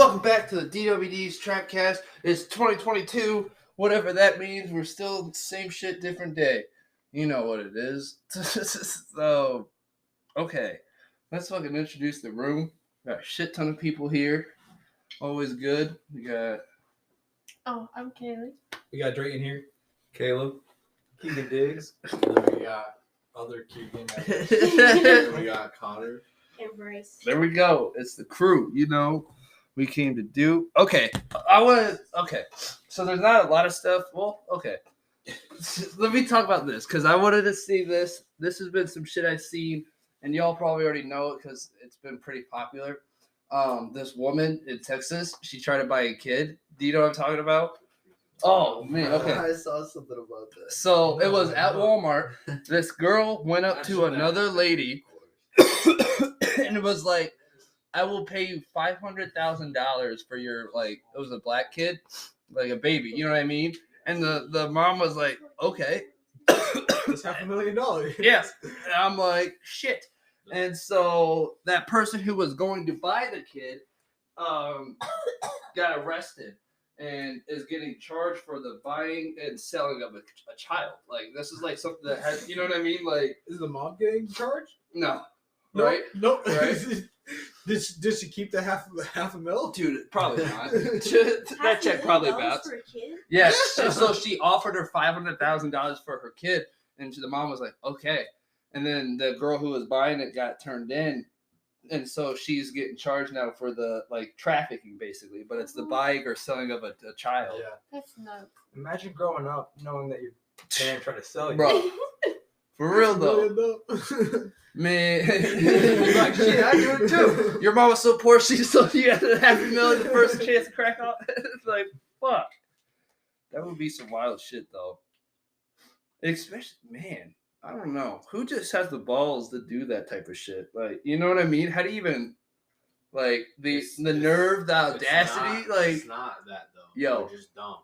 Welcome back to the DWD's Trapcast. It's 2022, whatever that means. We're still the same shit, different day. You know what it is. So, okay. Let's fucking introduce the room. Got a shit ton of people here. Always good. We got... Oh, I'm Kaylee. We got Drayton here. Caleb. Keegan Diggs. And then we got other Keegan. And we got Connor. And Bryce. There we go. It's the crew, you know. We came to do. Okay. Okay. So there's not a lot of stuff. Well, okay. Let me talk about this because I wanted to see this. This has been some shit I've seen, and y'all probably already know it because it's been pretty popular. This woman in Texas, she tried to buy a kid. Do you know what I'm talking about? Oh, man. Okay. I saw something about that. So it was at Walmart. This girl went up to another lady and it was like, I will pay you $500,000 for your, like, it was a black kid, like a baby, you know what I mean? And the mom was like, okay. That's $500,000. Yes. And I'm like, shit. And so that person who was going to buy the kid got arrested and is getting charged for the buying and selling of a child. Like, this is like something that has, you know what I mean? Like, Is the mom getting charged? no. No, Right? No. Right? Did she keep the half a mil? Dude, probably not. That check probably bounced. For a kid? Yes. So she offered her $500,000 for her kid, and the mom was like, okay. And then the girl who was buying it got turned in, and so she's getting charged now for the, like, trafficking, basically. But it's the buying or selling of a child. Yeah. That's nuts. Imagine growing up knowing that your parents trying to sell you. Bro, for real, though. Man. Like, shit, I do it, too. Your mom was so poor, she sold you $500,000 the first chance to crack off. It's like, fuck. That would be some wild shit, though. Especially, man, I don't know. Who just has the balls to do that type of shit? Like, you know what I mean? How do you even, like, the nerve, the audacity? It's not that, though. Yo. They're just dumb.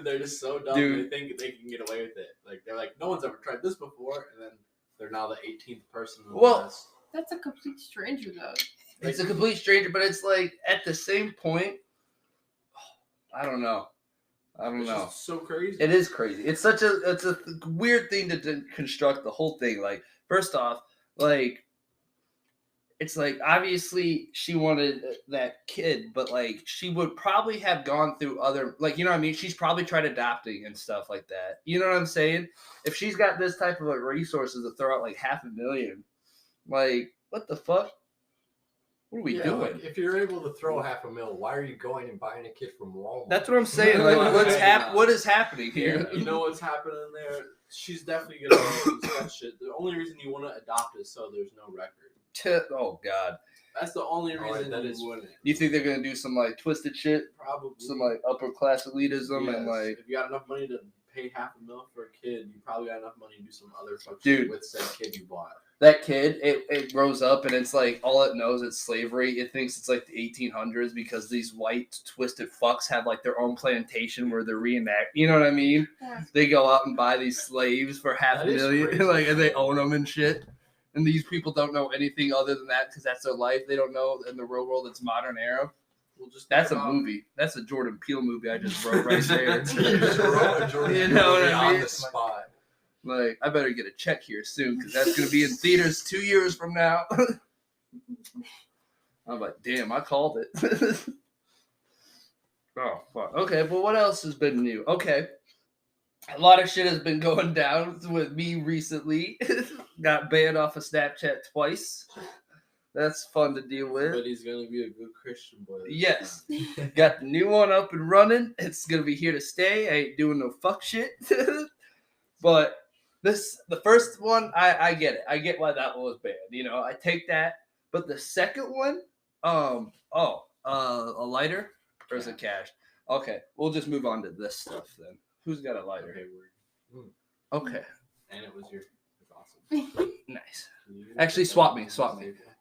They're just so dumb. Dude. They think they can get away with it. Like, they're like, no one's ever tried this before, and then they're now the 18th person. Well, That's a complete stranger, though. it's a complete stranger, but it's like, at the same point, I don't know. It's just so crazy. It is crazy. It's a weird thing to construct the whole thing. Like, first off, like, it's like, obviously she wanted that kid, but, like, she would probably have gone through other, like, you know what I mean? She's probably tried adopting and stuff like that. You know what I'm saying? If she's got this type of, like, resources to throw out, like, $500,000, like, what the fuck? What are we doing? Like, if you're able to throw $500,000, why are you going and buying a kid from Walmart? That's what I'm saying. Like, what is happening here? You know what's happening there? She's definitely gonna use that shit. The only reason you want to adopt is so there's no record. Oh, God. That's the only reason that you is- wouldn't. You think they're going to do some, like, twisted shit? Probably. Some, like, upper class elitism and, like... if you got enough money to pay $500,000 for a kid, you probably got enough money to do some other fuck Dude. shit with said kid you bought. That kid, it grows up and it's like all it knows is slavery. It thinks it's like the 1800s because these white twisted fucks have like their own plantation where they're reenact. You know what I mean? Yeah. They go out and buy these slaves for That is $500,000, crazy. like, and they own them and shit. And these people don't know anything other than that because that's their life. They don't know in the real world it's modern era. We'll just That's a think about- movie. That's a Jordan Peele movie I just wrote right there. You just wrote a Jordan You know what movie I on mean? the spot. Like, I better get a check here soon because that's going to be in theaters 2 years from now. I'm like, damn, I called it. Oh, fuck. Okay, but what else has been new? Okay. A lot of shit has been going down with me recently. Got banned off of Snapchat twice. That's fun to deal with. But he's gonna be a good Christian boy. Yes. Got the new one up and running. It's going to be here to stay. I ain't doing no fuck shit. But the first one, I get it. I get why that one was banned. You know, I take that. But the second one, a lighter or is it cash? Okay, we'll just move on to this stuff then. Who's got a lighter? Okay, word. Okay, And it was awesome. nice. Actually, swap me.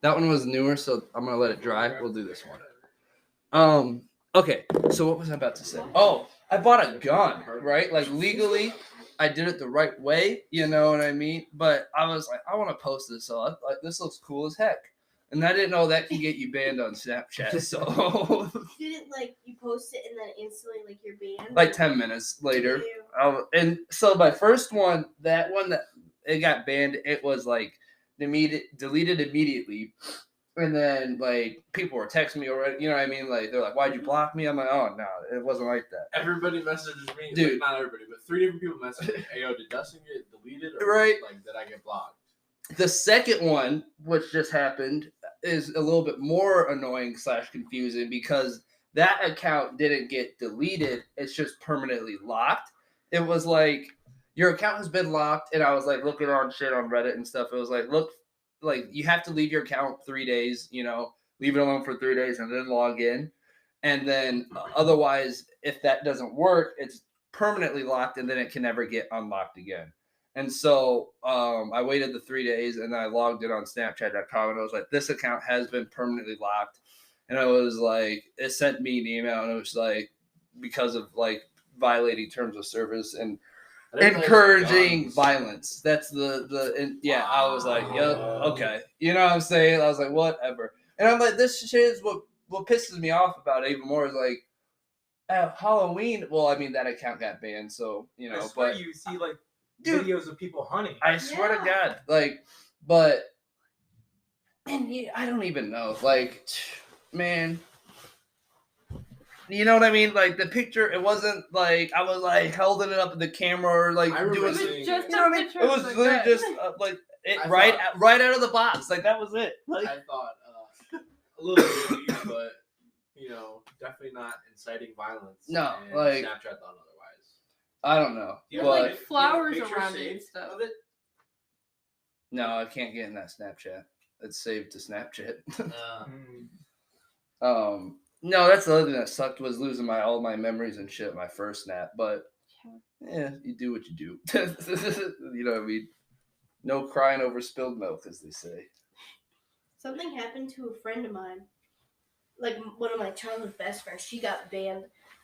That one was newer, so I'm gonna let it dry. We'll do this one. Okay, so what was I about to say? Oh, I bought a gun, right? Like, legally, I did it the right way, you know what I mean? But I was like, I want to post this up. Like, this looks cool as heck. And I didn't know that can get you banned on Snapchat. So Didn't like you post it and then instantly like you're banned? like 10 minutes later. Ew. And so my first one, that it got banned, it was like deleted immediately. And then like people were texting me already, you know what I mean? Like they're like, "Why'd you block me?" I'm like, "Oh no, it wasn't like that." Everybody messages me, Dude. like, not everybody, but 3 different people message me. Hey, yo, did Dustin get deleted? Or Right. Like, did I get blocked? The second one, which just happened, is a little bit more annoying / confusing because that account didn't get deleted. It's just permanently locked. It was like, your account has been locked, and I was like looking on shit on Reddit and stuff. It was like, look, like you have to leave your account 3 days, leave it alone for 3 days and then log in. And then otherwise, if that doesn't work, it's permanently locked and then it can never get unlocked again. And so I waited the 3 days and I logged in on Snapchat.com and I was like, this account has been permanently locked. And I was like, it sent me an email and it was like, because of like violating terms of service and encouraging violence. That's yeah, I was like, yep, okay. You know what I'm saying? I was like, whatever. And I'm like, this shit is what pisses me off about it even more is like, at Halloween, well, I mean, that account got banned, so, I swear you see like videos of people hunting. I swear to God, like, but, and yeah, I don't even know, like, man, you know what I mean? Like the picture, it wasn't like I was like holding it up in the camera or like doing. seeing just it. You know what I mean? It was like literally that. just like it I right out of the box. Like that was it. Like I thought a little bit, but definitely not inciting violence. No, and like- Snapchat thought otherwise. I don't know, You have, but like flowers picture around it and saved stuff. of it? no, I can't get in that Snapchat. It's saved to Snapchat. Mm. No, that's the other thing that sucked was losing all my memories and shit. My first snap, but yeah, you do what you do. You know what I mean? No crying over spilled milk, as they say. Something happened to a friend of mine, like one of my childhood best friends. She got banned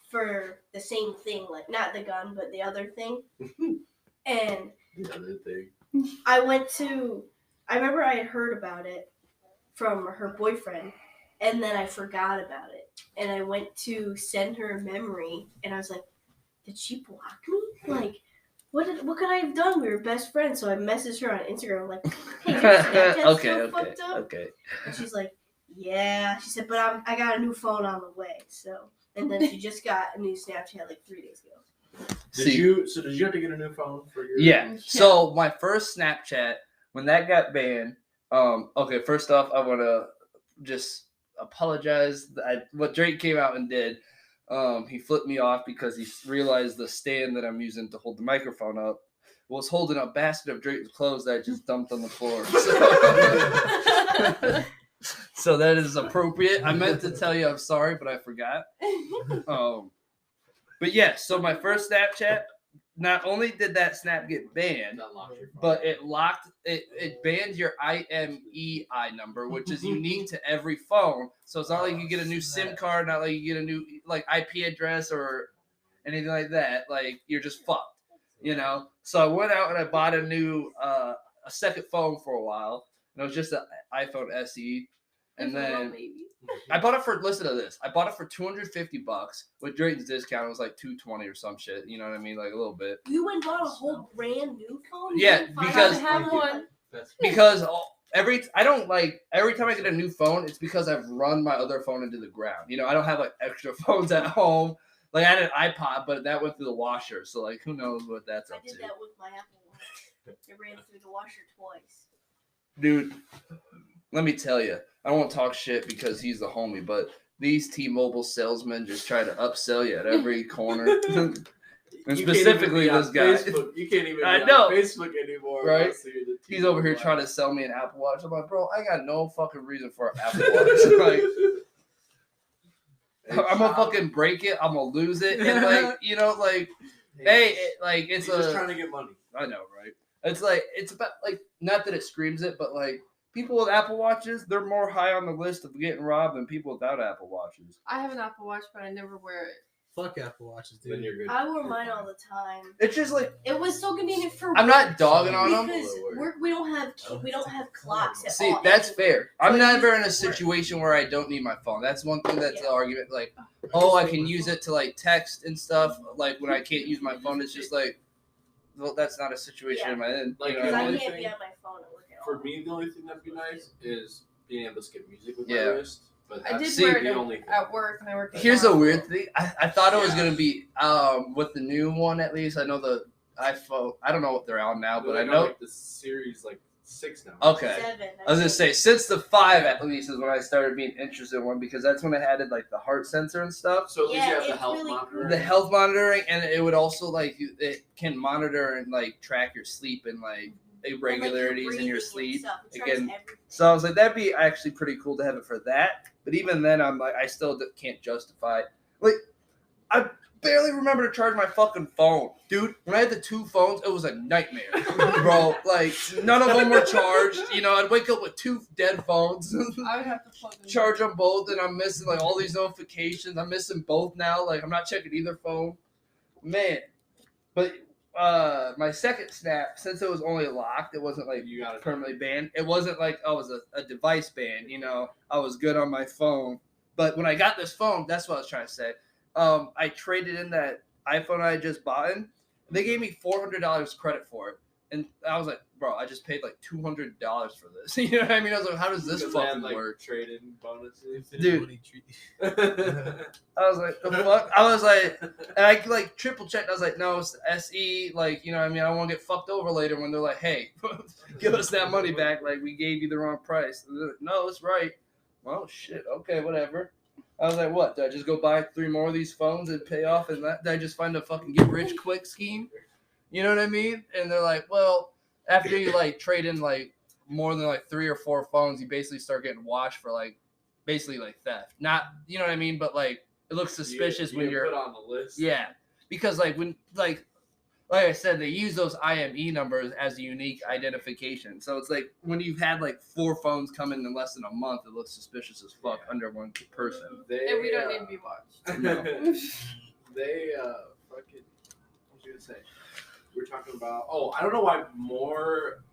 for the same thing, like not the gun, but the other thing. And The other thing. I remember I had heard about it from her boyfriend, and then I forgot about it. And I went to send her a memory, and I was like, did she block me? Like, what could I have done? We were best friends. So I messaged her on Instagram, I'm like, hey, your Snapchat's still fucked up? Okay. And she's like, yeah. She said, but I got a new phone on the way. So, and then she just got a new Snapchat like 3 days ago. Did you have to get a new phone for your? Yeah. So my first Snapchat, when that got banned, okay, first off, I want to just apologize. What Drake came out and did, he flipped me off because he realized the stand that I'm using to hold the microphone up was holding a basket of Drake's clothes that I just dumped on the floor. So that is appropriate. I meant to tell you I'm sorry, but I forgot. But yeah, so my first Snapchat, not only did that snap get banned, but it banned your IMEI number, which is unique to every phone. So it's not like you get a new SIM card, not like you get a new like IP address or anything like that. Like you're just fucked, you know. So I went out and I bought a new a second phone for a while, and it was just an iPhone SE. And then I bought it for, listen to this. I bought it for $250 with Drake's discount. It was like $220 or some shit. You know what I mean? Like a little bit. You went and bought a whole brand new phone? Yeah, because- I have one. Because every time I get a new phone, it's because I've run my other phone into the ground. You know, I don't have like extra phones at home. Like I had an iPod, but that went through the washer. So like, who knows what that's I up did to? that with my Apple Watch. It ran through the washer twice. Dude, let me tell you, I won't talk shit because he's the homie, but these T-Mobile salesmen just try to upsell you at every corner. And specifically this guy. Facebook. You can't even be I know. on Facebook anymore. Right? He's over here trying to sell me an Apple Watch. I'm like, bro, I got no fucking reason for an Apple Watch. Like, I'm gonna fucking break it. I'm gonna lose it. And like, you know, like, hey, it's just trying to get money. I know, right? It's about like, not that it screams it, but like people with Apple Watches, they're more high on the list of getting robbed than people without Apple Watches. I have an Apple Watch, but I never wear it. Fuck Apple Watches, Then dude. you're good. I wore mine all the time. It's just like It was so convenient for I'm work not dogging on them. because we don't have clocks at See, all. that's anywhere. fair. I'm So never you in a work. situation where I don't need my phone. That's one thing that's the Yeah. argument. Like, oh, I can use it to like text and stuff. Like when I can't use my phone, it's just like, well, that's not a situation I'm in. Like, you know Because what I I mean? can't be on my phone at work at all. For me, the only thing that'd be nice is being able to skip music with Yeah. my wrist. But I that's did wear the it only thing. at work when I worked. At Here's the Walmart. weird thing. I thought it was gonna be with the new one at least. I know the iPhone. I don't know what they're on now, but I They're know. like the series like 6 now. Okay. 7. I was gonna say since the 5 at least is when I started being interested in one because that's when I added like the heart sensor and stuff. So at least Yeah, you have the it's health really monitor. cool. The health monitoring, and it would also like it can monitor and like track your sleep and like irregularities in your sleep. Again, so I was like, that'd be actually pretty cool to have it for that. But even then, I'm like, I still can't justify. Like, I barely remember to charge my fucking phone, dude. When I had the 2 phones, it was a nightmare, bro. Like, none of them were charged. You know, I'd wake up with 2 dead phones. I would have to plug them. Charge them both, and I'm missing like all these notifications. I'm missing both now. Like, I'm not checking either phone, man. But my second snap, since it was only locked, it wasn't like You got it. permanently banned. It wasn't like I was a device ban. You know, I was good on my phone. But when I got this phone, that's what I was trying to say. I traded in that iPhone I had just bought. They gave me $400 credit for it, and I was like, bro, I just paid like $200 for this. You know what I mean? I was like, how does this Because they had, fucking like, work? trade-in bonuses. Dude. I was like, the fuck? I was like, and I like triple checked. I was like, no, it's the SE. Like, you know what I mean? I don't want to get fucked over later when they're like, hey, give us that money back. Like, we gave you the wrong price. And they're like, no, it's right. Well, shit. Okay, whatever. I was like, what? Did I just go buy 3 more of these phones and pay off? And did I just find a fucking get rich quick scheme? You know what I mean? And they're like, well, after you like trade in like more than like 3 or 4 phones, you basically start getting washed for like basically like theft. Not, you know what I mean? But like, it looks suspicious you when get you're put on the list. yeah, because like when like I said, they use those IME numbers as a unique identification. So it's like when you've had like 4 phones come in less than a month, it looks suspicious as fuck under one person. They, And we don't need to be watched. No. They fucking. What was I gonna say? We were talking about. Oh, I don't know why more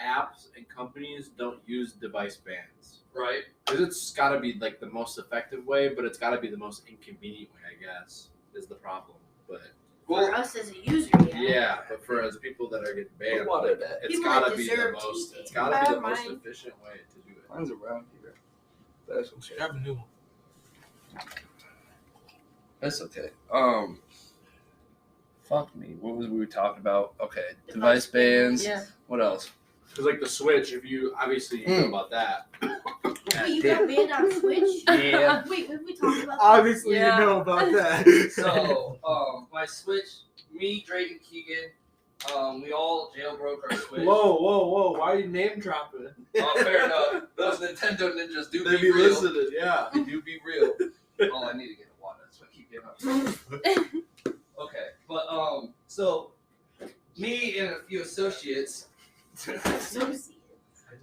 apps and companies don't use device bans. Right. Because it's got to be like the most effective way, but it's got to be the most inconvenient way, I guess, is the problem. But For us as a user, yeah, but for as people that are getting banned, What like, that? it's People got that to be the deserve most. TV. It's got to be the Mine. most efficient way to do it. Mine's around here. That's okay. Grab a new one. That's okay. Fuck me. What was we talking about? Okay, device bans. Yeah. What else? Because like the Switch, if you obviously you know about that. Wait, you got banned on Switch? Yeah. Wait, have we talked about that? Obviously, Yeah. you know about that. So, my Switch, me, Drake, and Keegan, we all jailbroke our Switch. Whoa! Why are you name dropping? Oh, fair enough. Those Nintendo ninjas do They be be real. listening, yeah. They do be real. Oh, I need to get a water. That's why I keep getting up. Okay, but so me and a few associates,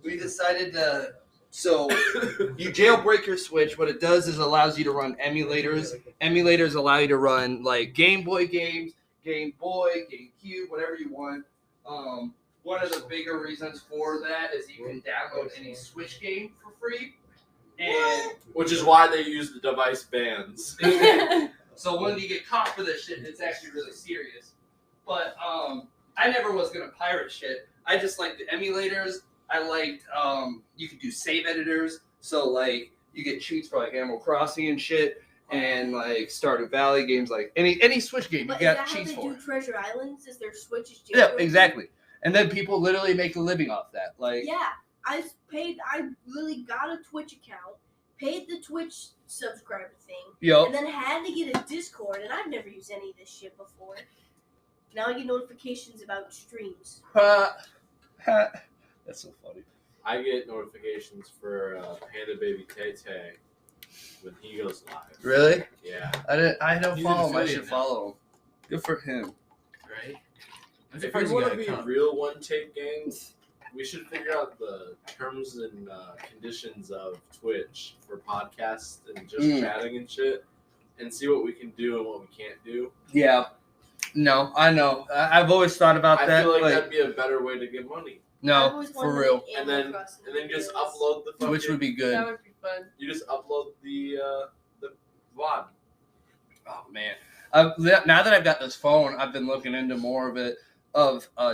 we decided to. So you jailbreak your Switch. What it does is allows you to run emulators. Emulators allow you to run like Game Boy games, Game Boy, GameCube, whatever you want. One of the bigger reasons for that is you can download any Switch game for free. And Which is why they use the device bans. so when you get caught for this shit, it's actually really serious. But I never was gonna pirate shit. I just liked the emulators. I liked you could do save editors, so like you get cheats for like Animal Crossing and shit, and like Stardew Valley games, like any Switch game, But you is got that how cheats they for. do Treasure Islands? Is their Switch Yeah, exactly. And then people literally make a living off that. Like Yeah, I literally got a Twitch account, paid the Twitch subscriber thing, yo, and then had to get a Discord, and I've never used any of this shit before. Now I get notifications about streams. that's so funny. I get notifications for Panda Baby Tay Tay when he goes live. Really? Yeah. I don't He's follow an him. I affiliate should now. follow him. Good for him. Right? I'm If surprised you you want got to a be account. real one take gangs, we should figure out the terms and conditions of Twitch for podcasts and just chatting and shit, and see what we can do and what we can't do. Yeah. No, I know. I've always thought about I that. feel like that'd be a better way to get money. No, for real. And then just upload the fucking, Which would be good. That would be fun. You just upload the VOD. Oh man. Now that I've got this phone, I've been looking into more of it,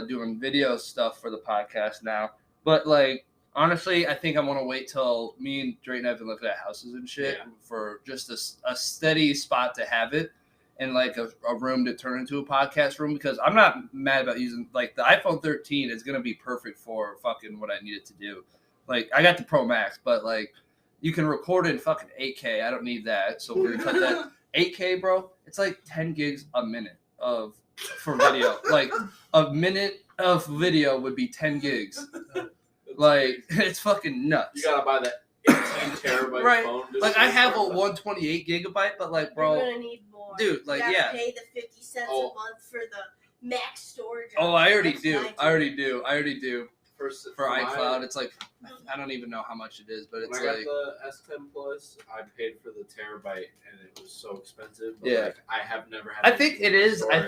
doing video stuff for the podcast now. But like, honestly, I think I want to wait till me and Drayton have been looking at houses and shit for just a steady spot to have it. And like a room to turn into a podcast room, because I'm not mad about using, like, the iPhone 13 is going to be perfect for fucking what I need it to do. Like, I got the Pro Max, but like, you can record in fucking 8K. I don't need that. So we're going to cut that. 8K, bro, it's like 10 gigs a minute for video. Like, a minute of video would be 10 gigs. Like, it's fucking nuts. You got to buy that 18 terabyte phone. Like, I have a 128 gigabyte, but like, bro. You're going to need more. Dude, like, you have to pay the 50 cents a month for the max storage. Oh, I already do. I already do. For my iCloud, it's like, I don't even know how much it is, but it's when I like. got the S10 Plus, I paid for the terabyte, and it was so expensive. But Yeah. like, I have never had. I think it is. storage.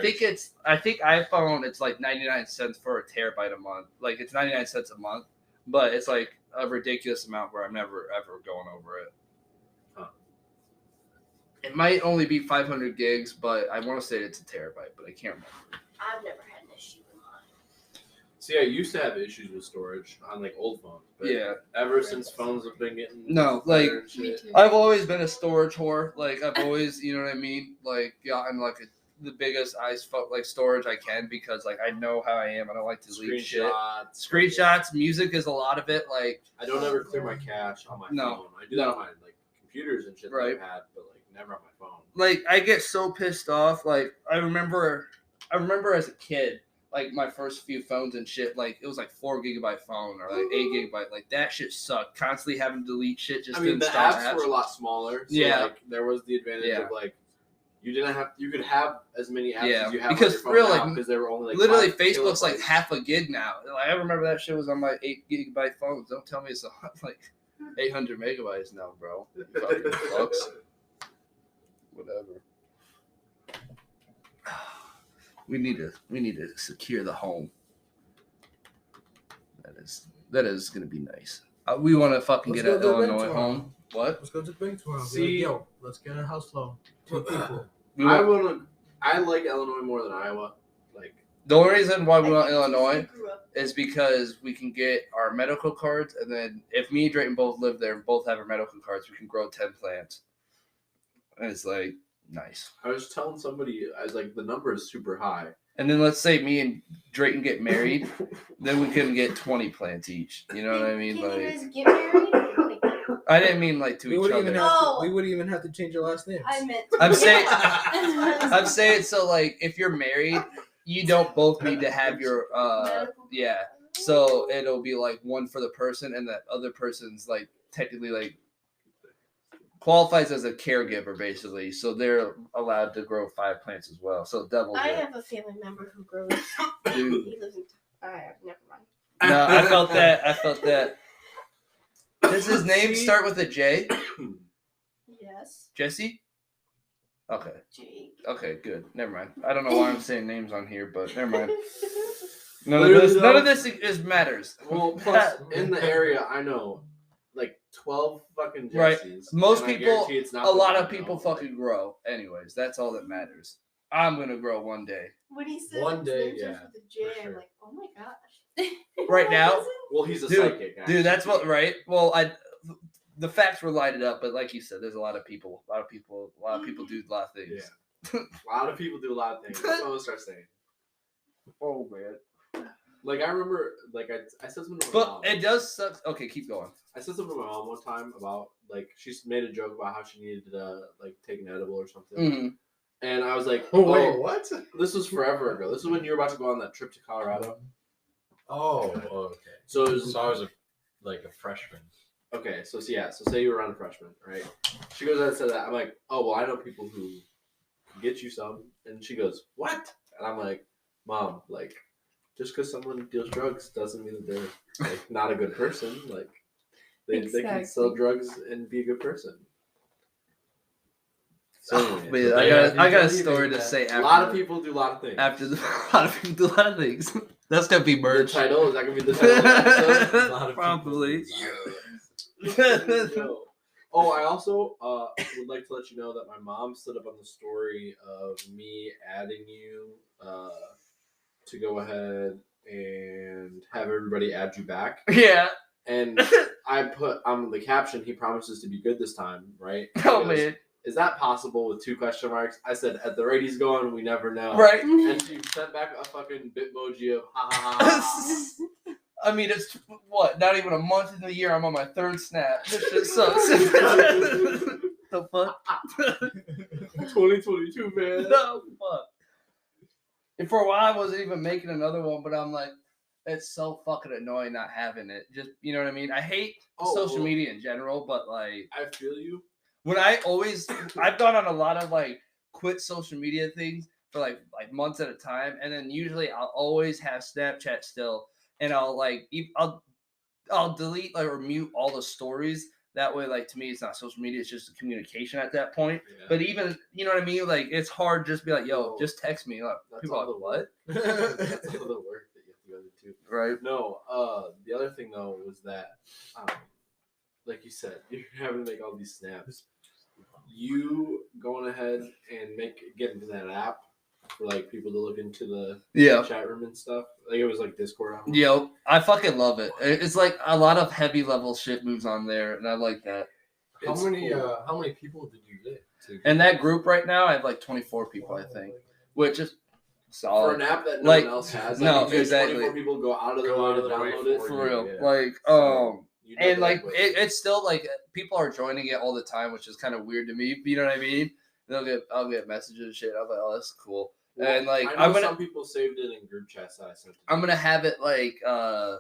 I think iPhone, it's like 99 cents for a terabyte a month. Like, it's 99 cents a month, but it's like a ridiculous amount where I'm never ever going over it. It might only be 500 gigs, but I want to say it's a terabyte, but I can't remember. I've never had an issue with mine. See, I used to have issues with storage on like old phones, but Yeah. ever since phones have been getting No, like, better and shit. Me too. I've always been a storage whore. Like, I've always, you know what I mean? Like, gotten like the biggest like storage I can, because like I know how I am. I don't like to leave shit. Screenshots, music is a lot of it. Like, I don't ever clear my cache on my phone. I do that on my like computers and shit that I've had, but like never on my phone. Like, I get so pissed off. Like, I remember as a kid, like my first few phones and shit, like it was like 4 gigabyte phone or like 8 gigabyte. Like, that shit sucked. Constantly having to delete shit just to install apps were a lot smaller. So like there was the advantage of like you could have as many apps as you have because on your phone real, now, like, because they were only like literally 5 Facebook's kilobytes. like half a gig now. Like, I remember that shit was on my 8 gigabyte phones. Don't tell me it's like 800 megabytes now, bro. You fucking fucks. Whatever. We need to secure the home. That is gonna be nice. We want to fucking Let's get an go to the Illinois bank home. What? Let's go to the bank tomorrow. See- Yo, let's get a house loan. 2 people. I like Illinois more than Iowa. Like The only reason why we I want think Illinois you grew up- is because we can get our medical cards, and then if me and Drayton both live there and both have our medical cards, we can grow 10 plants. And it's like nice. I was telling somebody, I was like, the number is super high. And then let's say me and Drayton get married, then we can get 20 plants each. You know what I mean? Can you Like, guys get married? Like, I didn't mean like to We each wouldn't even other. have Oh. to, we wouldn't even have to change your last names. I meant. I'm saying- I'm I'm saying, so like if you're married, you don't both need to have your yeah. So it'll be like one for the person, and that other person's like technically like qualifies as a caregiver basically. So they're allowed to grow 5 plants as well. So double. I have a family member who grows. Dude. He lives in. Never mind. No, I felt that. Does his name start with a J? Yes, Jesse? Okay. Jake. Okay, good. Never mind. I don't know why I'm saying names on here, but never mind. Literally, None of this is matters. Well, plus in the area, I know like 12 fucking Right. Jessies. Most and I people, guarantee it's not a the lot one of I people know. fucking grow. Anyways, that's all that matters. I'm gonna grow one day. When he said One his day, name starts yeah, with a J, for I'm sure. like, oh my gosh. Right now? Well, he's a Dude, psychic. Actually. Dude, that's what right. Well, the facts were lighted up, but like you said, there's a lot of people do a lot of things. Yeah. A lot of people do a lot of things. That's what I'm gonna start saying. Oh man. Like I remember, like I said something to my But mom. it does suck. Okay, keep going. I said something to my mom one time about like she made a joke about how she needed to like take an edible or something, Mhm. and I was like, Oh wait, what? This was forever ago. This is when you were about to go on that trip to Colorado. Oh, okay. So it was So I was a freshman. okay. So say you were around a freshman, right? She goes out and said that. I'm like, oh well, I know people who can get you some, and she goes, what? And I'm like, Mom, like, just because someone deals drugs doesn't mean that they're like not a good person. Like, they can Exactly. sell drugs and be a good person. So anyway, Man, so I got a story to say after. a lot of people do a lot of things. A lot of people do a lot of things. That's gonna be The merch. title, is that gonna be the title of the episode? A lot of Probably. Yo. Oh, I also would like to let you know that my mom stood up on the story of me adding you to go ahead and have everybody add you back. Yeah. And I put on the caption, he promises to be good this time, right? Oh, She goes, man. Is that possible with 2 question marks? I said, at the rate he's going, we never know. Right. And she sent back a fucking bitmoji of ha ha ha. I mean, it's what? Not even a month in the year. I'm on my 3rd snap. This shit sucks. The fuck? 2022, man. No fuck. And for a while, I wasn't even making another one, but I'm like, it's so fucking annoying not having it. Just, you know what I mean? I hate social media in general, but like, I feel you. when I've gone on a lot of like quit social media things for like months at a time, and then usually I'll always have Snapchat still, and I'll delete or mute all the stories. That way, like, to me, it's not social media; it's just a communication at that point. Yeah. But even, you know what I mean? Like, it's hard just to be like, "Yo, just text me." Like, That's people are all like, the "What?" That's all the work that you have to go to. Right? No, the other thing though was that, like you said, you're having to make all these snaps. You going ahead and get into that app for like people to look into the chat room and stuff. Like it was like Discord. Yo, I fucking love it. It's like a lot of heavy level shit moves on there, and I like that. How many people did you get? And that group right now, I have like 24 people, I think, which is solid. For an app that no like, one else has. No, like, exactly. 24 people go out of their way to download it. For real. Yeah. Like, So, and like it's still like people are joining it all the time, which is kind of weird to me. You know what I mean? I'll get messages and shit. I'm like, oh, that's cool. Well, and like I know some people saved it in group chats that I sent. I'm gonna have it like oh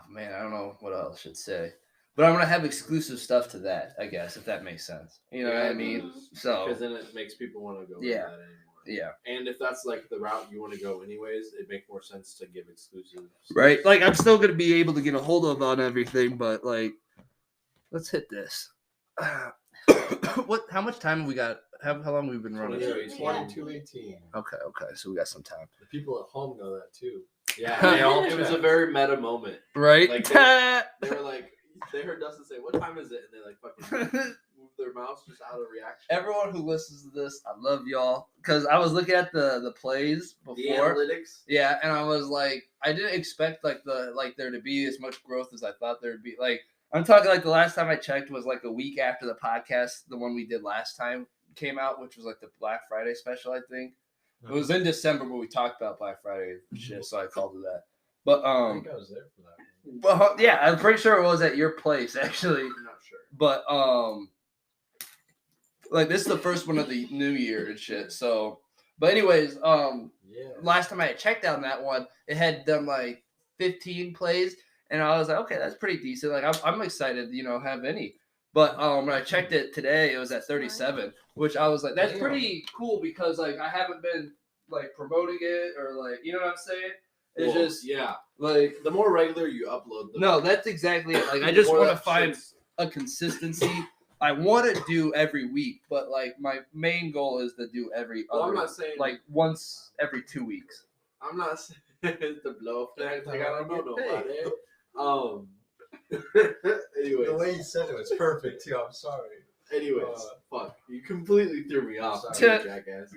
man, I don't know what else I should say. But I'm gonna have exclusive stuff to that, I guess, if that makes sense. You know what I mean? So because then it makes people want to go. Yeah. That anymore. Yeah. And if that's like the route you want to go, anyways, it makes more sense to give exclusives. Right. Like I'm still gonna be able to get a hold of on everything, but like, let's hit this. How much time have we got? How long have we been running? 22:18. Okay. So we got some time. The people at home know that too. Yeah, it was a very meta moment. Right. Like they were like, they heard Dustin say, "What time is it?" And they like fucking moved their mouse just out of reaction. Everyone who listens to this, I love y'all, because I was looking at the plays before. The analytics. Yeah, and I was like, I didn't expect there to be as much growth as I thought there'd be. Like I'm talking like the last time I checked was like a week after the podcast, the one we did last time came out, which was like the Black Friday special, I think. It was in December where we talked about Black Friday shit, so I called it that. But I think I was there for that. Well, yeah, I'm pretty sure it was at your place actually. I'm not sure. But like this is the first one of the new year and shit. So, but anyways, last time I had checked on that one, it had done like 15 plays, and I was like, okay, that's pretty decent. Like I'm excited, have any. But when I checked it today, it was at 37, which I was like, that's pretty cool because like I haven't been like promoting it or like, you know what I'm saying? It's just like the more regular you upload. No, that's exactly it. Like I just want to find a consistency. I want to do every week, but like my main goal is to do every other. I'm not saying like once every 2 weeks. I'm not saying to blow flags. I don't know nobody. Anyways. The way you said it was perfect too. I'm sorry. Anyways, fuck. You completely threw me off, jackass.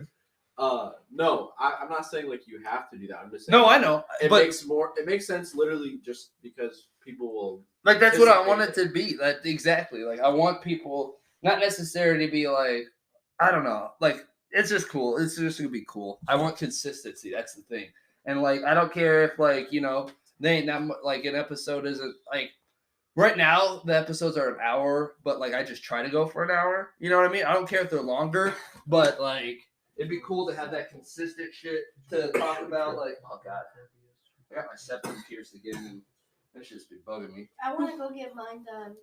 No, I'm not saying like you have to do that. I'm just saying. No, I know. It makes sense literally just because people will. Like that's what I want it to be. Like exactly. Like I want people not necessarily to be like, I don't know. Like it's just cool. It's just gonna be cool. I want consistency. That's the thing. And like I don't care if like they ain't that like an episode isn't like. Right now, the episodes are an hour, but like I just try to go for an hour. You know what I mean? I don't care if they're longer, but like it'd be cool to have that consistent shit to talk about. Like, oh god, I got my septum pierced again, and that shit's been bugging me. I want to go get mine done.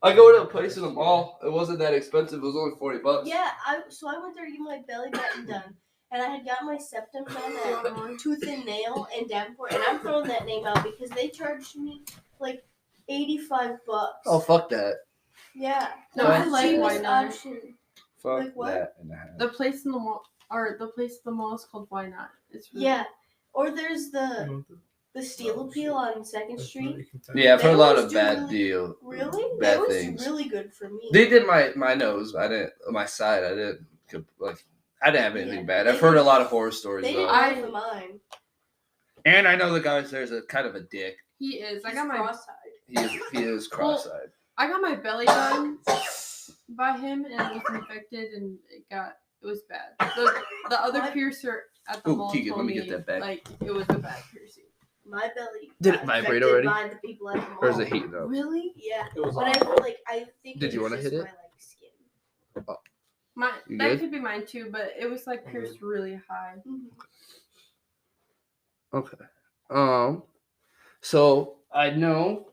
I go to a place in the mall. It wasn't that expensive. It was only $40. Yeah, I went there to get my belly button done, and I had got my septum done at Tooth and Nail in Davenport, and I'm throwing that name out because they charged me like $85. Oh fuck that! Yeah. No, But- I like Cheapest Why Not. option. Fuck Like what? that and a half. The place in the mall, or the place in the mall is called Why Not. It's really Yeah. Or there's the Steel Appeal on 2nd Street. Yeah, I've heard a lot They of always bad do really- deal. Really? Bad That was things. really good for me. They did my nose. I didn't. My side. I didn't. Like. I didn't have anything Yeah. bad. They I've heard a did- lot of horror stories They though. did I- one for mine. And I know the guy there's a kind of a dick. He is. I He's got my cross-eyed. He is cross-eyed. I got my belly done by him, and it was infected, and it was bad. The other What? piercer at the Ooh, mall Keegan, told let me me get that back. like it was a bad piercing. My belly. Did it got vibrate infected already? By the people at the mall. Or is it heating up? Really? Yeah. It was But awful. I think. Did you want wanna to hit it? My, like, skin. You That good? could be mine too, but it was like pierced really high. Okay. So I know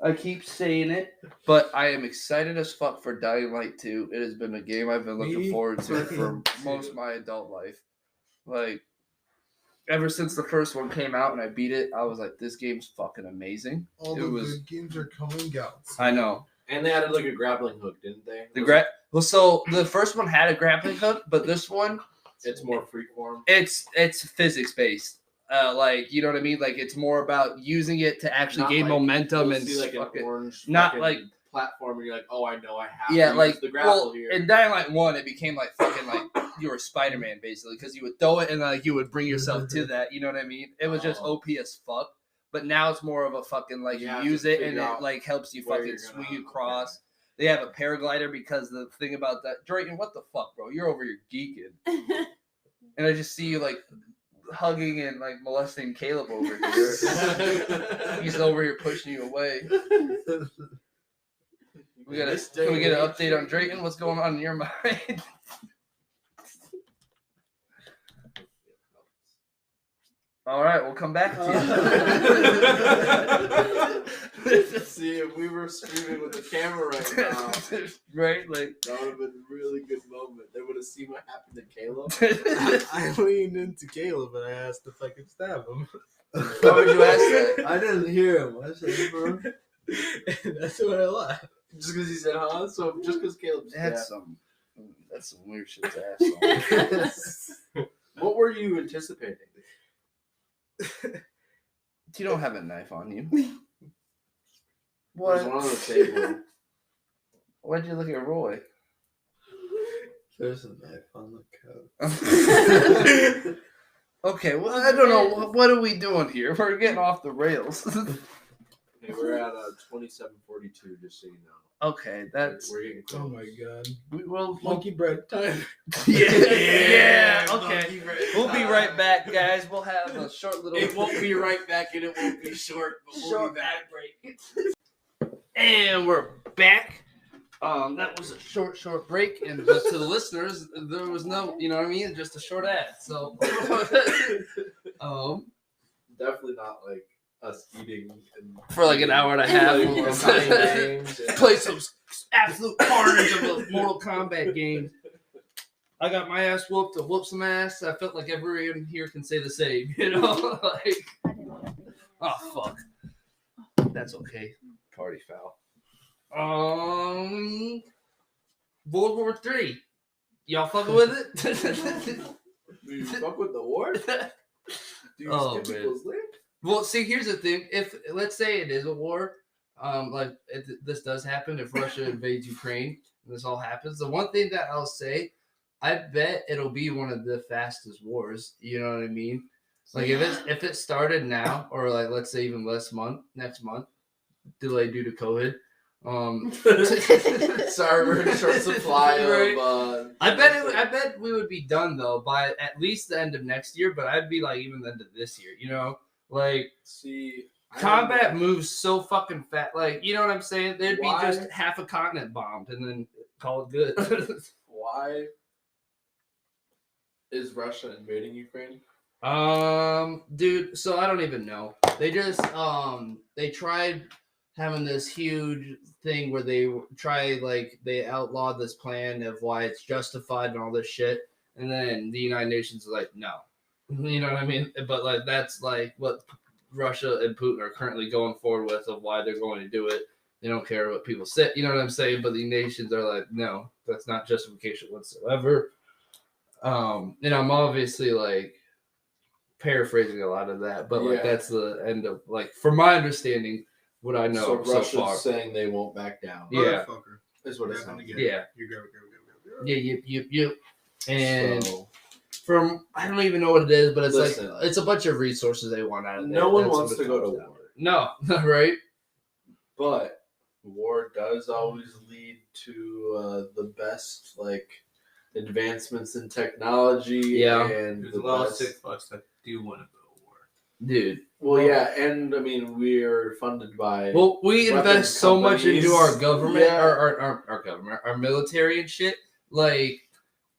I keep saying it, but I am excited as fuck for Dying Light 2. It has been a game I've been looking Me forward to for too. most of my adult life. Like, ever since the first one came out and I beat it, I was like, this game's fucking amazing. All It the was- good games are coming out. I know. And they added like a grappling hook, didn't they? Well, so the first one had a grappling hook, but this one, It's more freeform. it's physics based. Like, you know what I mean? Like, it's more about using it to actually Not gain like momentum You'll and see like an fucking- orange, not fucking like- platform, and you're like, oh, I know I have. Yeah, to like use the grapple well, here. in Dying Light 1, it became like fucking like you were Spider-Man basically because you would throw it and like you would bring yourself to that. You know what I mean? It was just Oh. OP as fuck. But now it's more of a fucking like You you have use to it and figure it out like helps you where fucking you're swing gonna- across. They have a paraglider because the thing about that, Drayton, what the fuck, bro? You're over here geeking, and I just see you like hugging and like molesting Caleb over here. He's over here pushing you away. Can we get an update on Drayton? What's going on in your mind? All right, we'll come back to you. See, if we were streaming with the camera right now, Right, like. that would have been a really good moment. They would have seen what happened to Caleb. I leaned into Caleb and I asked if I could stab him. Why would you ask that? I didn't hear him. I said, bro. And that's what I laughed. Just because he said, huh? So just because Caleb's That's some weird shit to ask. What were you anticipating? You don't have a knife on you. There's What? one on the table. Why'd you look at Roy? There's a knife on the couch. Okay, well, I don't know. What are we doing here? We're getting off the rails. Hey, we're at 27:42, just so you know. Okay, that's. We're getting close. Oh my god. We'll Monkey bread time. yeah, okay. Monkey bread We'll be time. right back, guys. We'll have a short little. It won't be right back, and it won't be short. But we'll be back. And we're back. That was a short break, and but to the listeners, there was no, you know what I mean, just a short ad. So, Definitely not like us eating and for like an hour and a half, Like, we'll playing games and- play some absolute carnage of a Mortal Kombat game. I got my ass whooped to whoop some ass. I felt like everyone here can say the same, you know? Like, oh fuck, that's okay. Party foul. World War III. Y'all fucking with it? Do you fuck with the war? Do you Oh, skip man. people's link? Well, see, here's the thing. If let's say it is a war, this does happen. If Russia invades Ukraine, and this all happens, the one thing that I'll say, I bet it'll be one of the fastest wars. You know what I mean? Like if it started now, or like let's say even next month, delayed due to COVID. Sorry, we're in short supply Right. of. I bet we would be done though by at least the end of next year, but I'd be like even the end of this year. You know, like. See, I Combat don't moves so fucking fast. Like, you know what I'm saying? There'd Why? be just half a continent bombed and then call it good. know why is Russia invading Ukraine? Dude, so I don't even know. They just, they tried having this huge thing where they they outlawed this plan of why it's justified and all this shit. And then the United Nations is like, no. You know what I mean? But, like, that's, like, what Russia and Putin are currently going forward with of why they're going to do it. They don't care what people say. You know what I'm saying? But the nations are like, no, that's not justification whatsoever. And I'm obviously like paraphrasing a lot of that, but like that's the end of like, from my understanding, what I know so Russia's far. saying they won't back down. Yeah, is what it sounds like. yeah, You go. yeah. And So, from I don't even know what it is, but it's Listen. like it's a bunch of resources they want out of there. no one That's wants what it to go to comes down war, No, right? but war does always lead to the best like advancements in technology. Yeah. and There's the a lot of best- sick fucks that do want to go to war. Dude. Well, yeah, and I mean we're funded by. Well, we weapons invest so much into companies. our government, Yeah. our government, our military and shit. Like,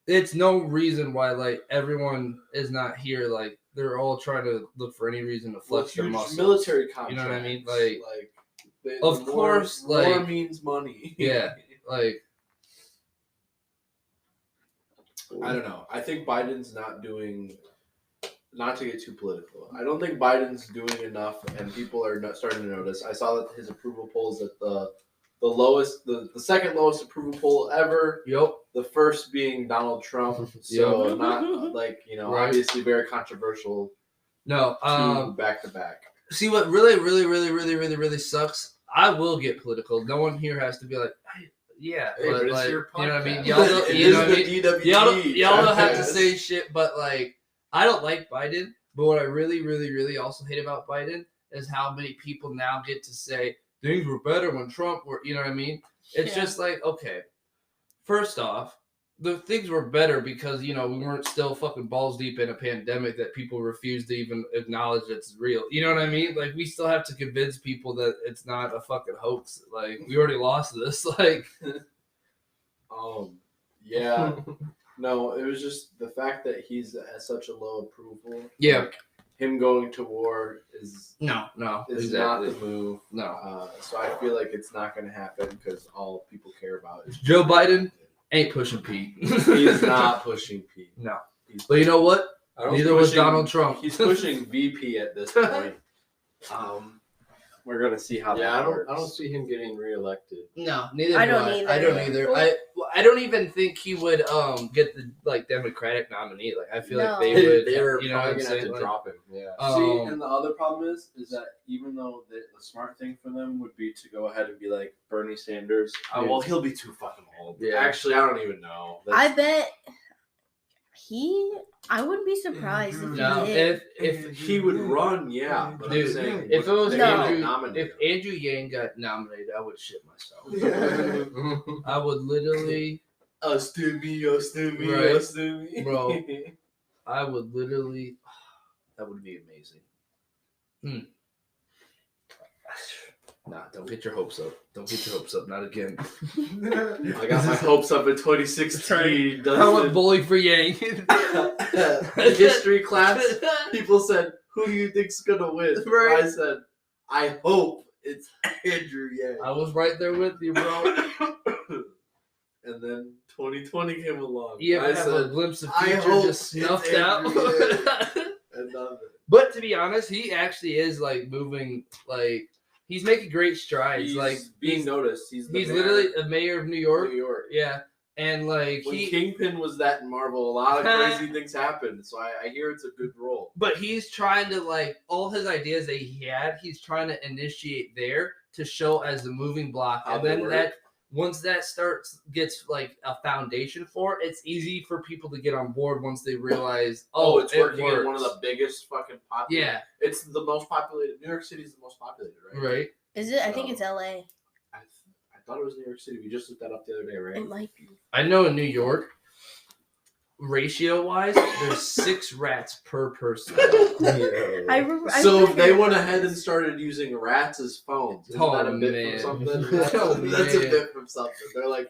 it's no reason why like everyone is not here. Like, they're all trying to look for any reason to flex their huge muscles. military contracts. You know what I mean? Of course, war like- means money. Yeah. Like, I don't know. I think Biden's not doing. Not to get too political, I don't think Biden's doing enough, and people are not starting to notice. I saw that his approval polls at the lowest, the second lowest approval poll ever. yep. The first being Donald Trump. So Yep. not like Right. obviously very controversial. No. Back to back. See what really sucks. I will get political. No one here has to be like, yeah, Hey, but but it's like, your you know what I mean? podcast. Y'all don't, It you is know what I mean? the DWD. Y'all don't have to Trapcast. say shit, but like, I don't like Biden. But what I really also hate about Biden is how many people now get to say things were better when Trump were. You know what I mean? It's Yeah. just like, okay, first off, the things were better because we weren't still fucking balls deep in a pandemic that people refuse to even acknowledge it's real. You know what I mean? Like, we still have to convince people that it's not a fucking hoax. Like, we already lost this. Like, Yeah. No, it was just the fact that he's at such a low approval. Yeah. Like, him going to war is no, not exactly. the move. No. So I feel like it's not going to happen because all people care about is Joe Biden ain't pushing Pete. He's not pushing Pete. No. He's But you know what? I Neither was Donald Trump. He's pushing VP at this point. We're gonna see how that works. I don't see him getting reelected. No, neither I do don't I. either. I don't either. I don't even think he would get the Democratic nominee. Like, I feel like they would. They're you know what probably I'm gonna have saying? to Like, drop him. Yeah. See, and the other problem is that even though the smart thing for them would be to go ahead and be like Bernie Sanders, well, he'll be too fucking old. Yeah. Actually, I don't even know. I bet I wouldn't be surprised if no, he did. if he would run, yeah. But Dude, I'm saying, if it was they No. don't Andrew, nominate if him. Andrew Yang got nominated, I would shit myself. I would literally, Us to me, Right. us to me, Bro. I would literally. That would be amazing. Nah, don't get your hopes up. Don't get your hopes up. Not again. I got my hopes up in 2016. I went bowling for Yang. History class, people said, "Who do you think's gonna win?" Right. I said, "I hope it's Andrew Yang." I was right there with you, bro. And then 2020 came along. You ever I have a said, glimpse of I future hope just snuffed it's out? Andrew Yang. And nothing. But to be honest, he actually is like moving. Like, he's making great strides. He's like, being noticed. He's the mayor literally a mayor of New York. of New York. Yeah, and like When Kingpin was that in Marvel, a lot of crazy things happened. So I hear it's a good role. But he's trying to, like, all his ideas that he had, he's trying to initiate there to show as the moving block. How And they then work. once that gets like a foundation for it, it's easy for people to get on board once they realize, It's it working in works. one of the biggest fucking populated. Yeah, It's the most populated. New York City is the most populated, right? right. Is it? I think it's LA. I thought it was New York City. We just looked that up the other day, right? It might be. I know in New York, ratio-wise, there's 6 rats per person. I remember. So if they went ahead and started using rats as phones, isn't Oh, that a bit man. from something? Oh, That's a man. bit from something. They're like,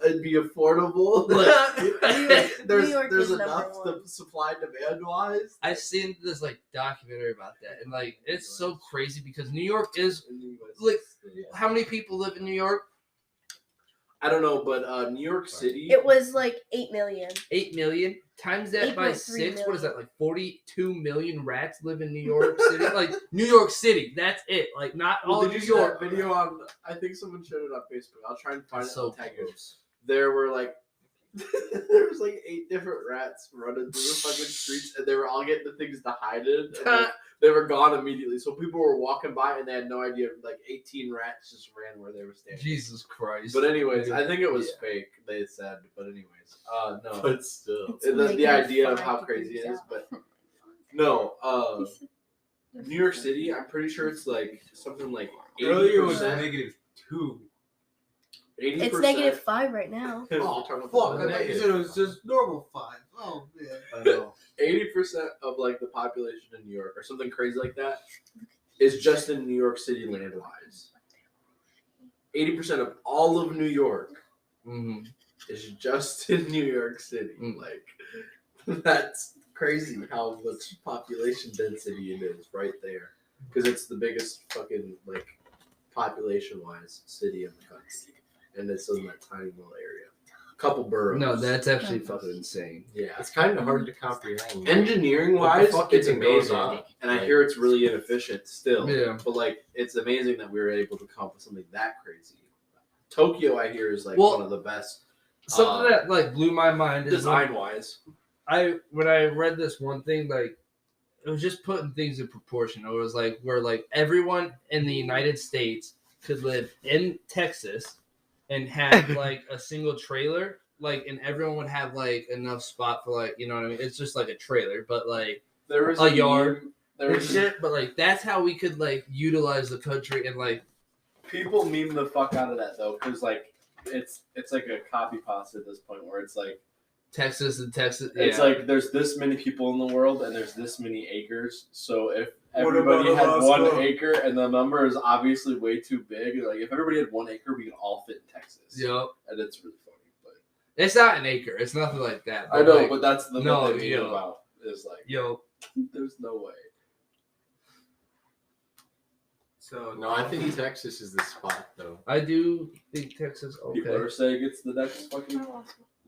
it'd be affordable. New York there's is enough number to supply demand wise. I've seen this like documentary about that, and like it's so crazy because New York is. Like, how many people live in New York? I don't know, but New York City. It was like 8 million. 8 million times that by 8.3 6. What is that? million. Like 42 million rats live in New York City. Like New York City. That's it. Like not Well, all did New you see York. that video on? I think someone showed it on Facebook. I'll try and find it. So I'll tag you. gross. There were like there was like 8 different rats running through the fucking streets, and they were all getting the things to hide in. And like, they were gone immediately. So people were walking by and they had no idea. Like 18 rats just ran where they were standing. Jesus Christ. But anyways, I think it was fake. They said. But anyways, no. But still. It's The idea of 5 how crazy it degrees is, out. but no. New York City, I'm pretty sure it's like something like Earlier it was 80%. -2. 80%. It's -5 right now. Oh, fuck. I thought you said it was just normal 5. Oh, yeah. I know. 80% of like the population in New York or something crazy like that is just in New York City land wise. 80% of all of New York is just in New York City. Like that's crazy how much population density it is right there. Because it's the biggest fucking like population wise city in the country. And it's in that tiny little area. Couple boroughs. No, that's actually fucking insane. yeah. It's kind of hard to comprehend. Engineering What wise, the fuck it's even goes amazing. on? And I Like- hear it's really inefficient still. Yeah. But like it's amazing that we were able to come up with something that crazy. Tokyo, I hear, is like Well, one of the best Something that like blew my mind is design wise. when I read this one thing, like it was just putting things in proportion. It was like where like everyone in the United States could live in Texas and have like a single trailer, like, and everyone would have like enough spot for like, you know what I mean? It's just like a trailer, but like There was a yard meme- there and was shit. But like that's how we could like utilize the country and like people meme the fuck out of that though, because like it's like a copy pasta at this point where it's like Texas and Texas. it's yeah. like there's this many people in the world and there's this many acres. So if What everybody about had Alaska? 1 acre and the number is obviously way too big, like if everybody had 1 acre, we could all fit in Texas. Yep. And it's really funny. But It's not an acre. It's nothing like that. I know, like, but that's the no, what they yo. mean about is like yo, there's no way. So No, I think Texas is the spot, though. I do think Texas. People Okay. are saying it's the next fucking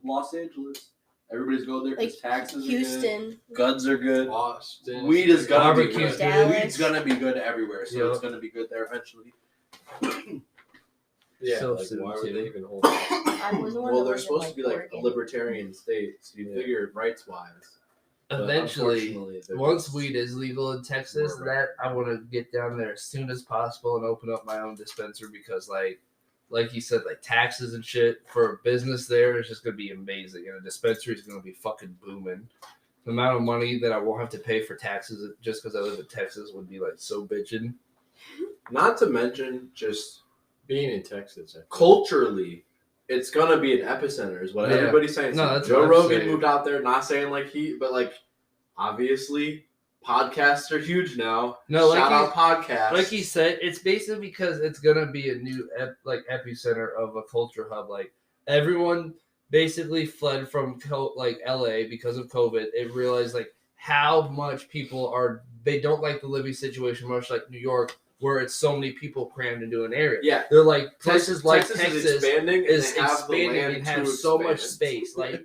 Los Angeles. Everybody's going there because Like taxes are good, Houston. guns are good, Austin. weed is gonna be Barbecue's good. good. Dallas. Weed's gonna be good everywhere, so Yep. it's gonna be good there eventually. Yeah, So like, soon, why would too. they even hold it? I was the one Well, that they're lived in, supposed to be like a Oregon. libertarian state, so you Yeah. figure rights wise. Eventually, once weed is legal in Texas, More that I want to get down there as soon as possible and open up my own dispensary because, like you said, like taxes and shit for a business there is just gonna be amazing, and a dispensary is gonna be fucking booming. The amount of money that I won't have to pay for taxes just because I live in Texas would be like so bitching. Not to mention just Being in Texas, I think. culturally, it's gonna be an epicenter, is what Yeah. everybody's saying. No, So that's Joe what I'm Rogan saying. moved out there, not saying like but like obviously podcasts are huge now. No, like shout out podcasts. Like he said, it's basically because it's gonna be a new epicenter of a culture hub. Like everyone basically fled from like LA because of COVID. It realized like how much people they don't like the living situation, much like New York, where it's so many people crammed into an area. Yeah. They're like places like Texas Texas is expanding, is and they have the expanding land and to have so much expand. space. Like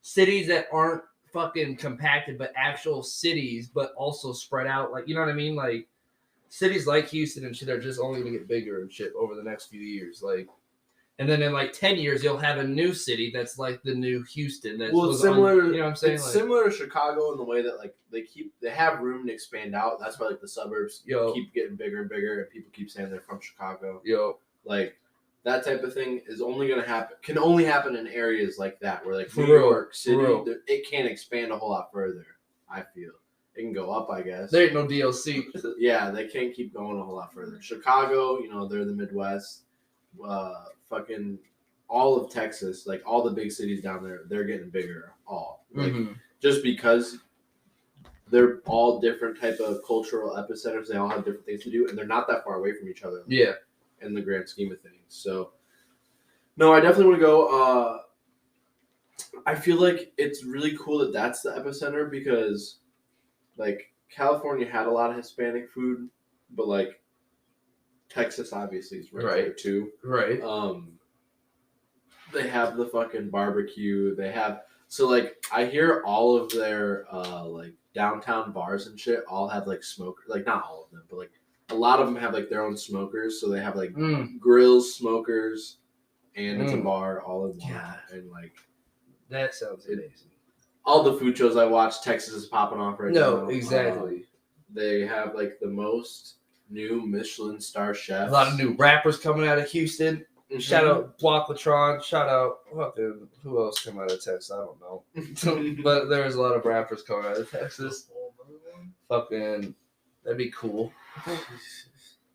cities that aren't fucking compacted, but actual cities, but also spread out. Like, you know what I mean? Like cities like Houston and shit are just only gonna get bigger and shit over the next few years. Like, and then in like 10 years, you'll have a new city that's like the new Houston. That's Well, it's similar. you know what I'm saying? It's Like, similar to Chicago in the way that like they have room to expand out. That's why like the suburbs Yo. keep getting bigger and bigger, and people keep saying they're from Chicago. yo, Like that type of thing is only gonna happen. Can only happen in areas like that where like For New real, York for City, real. it can't expand a whole lot further. I feel it can go up, I guess. there ain't no DLC. Yeah, they can't keep going a whole lot further. Chicago, they're the Midwest. Fucking all of Texas, like all the big cities down there, they're getting bigger. All like just because they're all different type of cultural epicenters. They all have different things to do, and they're not that far away from each other. Yeah. In the grand scheme of things. So, no, I definitely want to go. I feel like it's really cool that that's the epicenter because, like, California had a lot of Hispanic food, but like, Texas obviously is right there too. Right. They have the fucking barbecue. They have so like I hear all of their like downtown bars and shit all have like smoker, like not all of them, but like a lot of them have like their own smokers. So they have like grills, smokers, and it's a bar all in one. God. And like That sounds amazing. all the food shows I watch, Texas is popping off right now. No, exactly. They have like the most new Michelin star chefs. A lot of new rappers coming out of Houston. Mhm. Shout out Block Latron. Shout out fucking who else came out of Texas? I don't know. But there's a lot of rappers coming out of Texas. Fucking that'd be cool.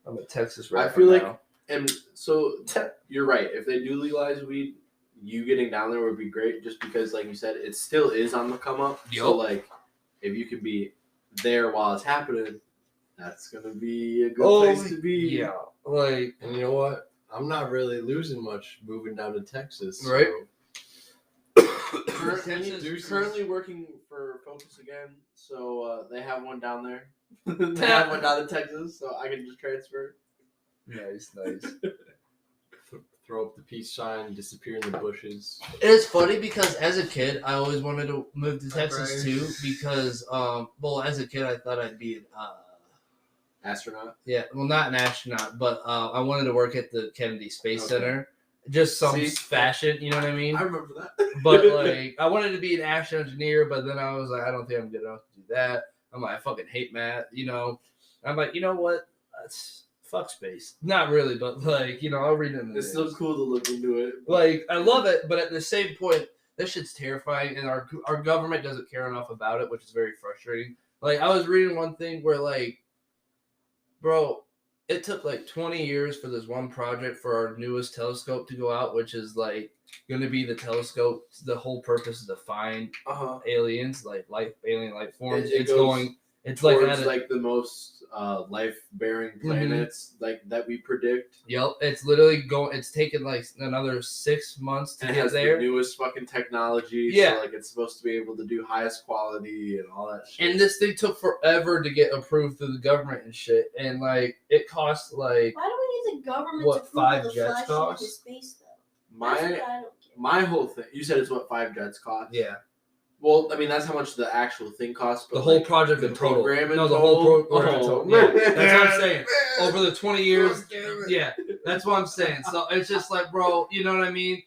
I'm a Texas rapper. I feel like, now. and so you're right. If they do legalize weed, you getting down there would be great. Just because, like you said, it still is on the come up. So Yup. like, if you can be there while it's happening, that's gonna be a good place to be. Yeah, like And you know what? I'm not really losing much moving down to Texas. so- Right. Currently working for Focus again, so they have one down there. They have one down in Texas, so I can just transfer. nice. Throw up the peace sign, disappear in the bushes. It's funny because as a kid, I always wanted to move to Texas too. Because, well, as a kid, I thought I'd be an Astronaut. yeah, well, not an astronaut, but I wanted to work at the Kennedy Space Center. Just some See? fashion, you know what I mean? I remember that. But like, I wanted to be an astro engineer, but then I was like, I don't think I'm good enough to do that. I'm like, I fucking hate math, you know. I'm like, you know what? Fuck space. Not really, but like, you know, I'll read it in the It's still news. cool to look into it. Like, I love it, but at the same point, that shit's terrifying, and our government doesn't care enough about it, which is very frustrating. Like, I was reading one thing where, like, bro, it took like 20 years for this one project for our newest telescope to go out, which is like going to be the telescope. The whole purpose is to find aliens, like alien life forms. It It's goes going. It's like towards at like the most life-bearing planets like that we predict. Yep, it's literally going. It's taken like another 6 months to And it get has there. the newest fucking technology. Yeah. So like it's supposed to be able to do highest quality and all that shit. And this thing took forever to get approved through the government and shit. And like it cost like Why do we need the government What, to prove 5 the jets flash cost? into space though? That's what I don't get. my whole thing. You said it's what 5 jets cost. yeah, Well, I mean that's how much the actual thing costs. But the whole like, project the in total. program in No, the whole total? program in Oh, total. Yeah, man. that's what I'm saying. Over the 20 years, yeah, that's what I'm saying. So it's just like, bro, you know what I mean?